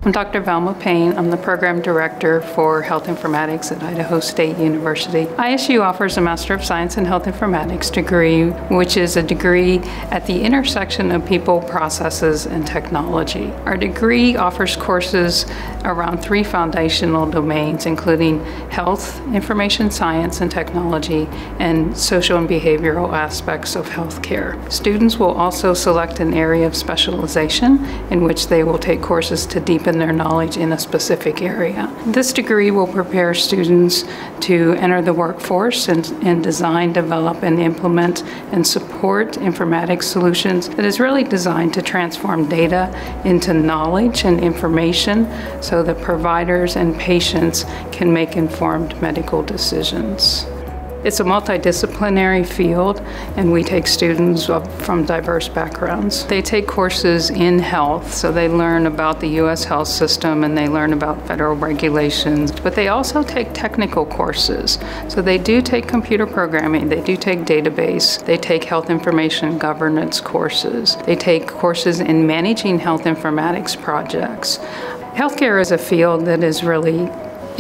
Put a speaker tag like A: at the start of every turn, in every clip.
A: I'm Dr. Valma Payne. I'm the Program Director for Health Informatics at Idaho State University. ISU offers a Master of Science in Health Informatics degree, which is a degree at the intersection of people, processes, and technology. Our degree offers courses around 3 foundational domains, including health, information science and technology, and social and behavioral aspects of healthcare. Students will also select an area of specialization in which they will take courses to deepen their knowledge in a specific area. This degree will prepare students to enter the workforce and design, develop, and implement and support informatics solutions that is really designed to transform data into knowledge and information so that providers and patients can make informed medical decisions. It's a multidisciplinary field, and we take students from diverse backgrounds. They take courses in health, so they learn about the U.S. health system and they learn about federal regulations, but they also take technical courses. So they do take computer programming, they do take database, they take health information governance courses, they take courses in managing health informatics projects. Healthcare is a field that is really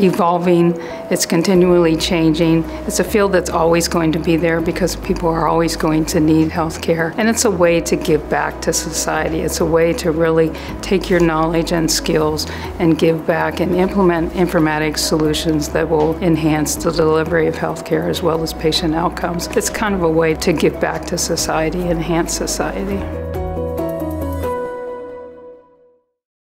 A: evolving, it's continually changing. It's a field that's always going to be there because people are always going to need healthcare. And it's a way to give back to society. It's a way to really take your knowledge and skills and give back and implement informatics solutions that will enhance the delivery of healthcare as well as patient outcomes. It's kind of a way to give back to society, enhance society.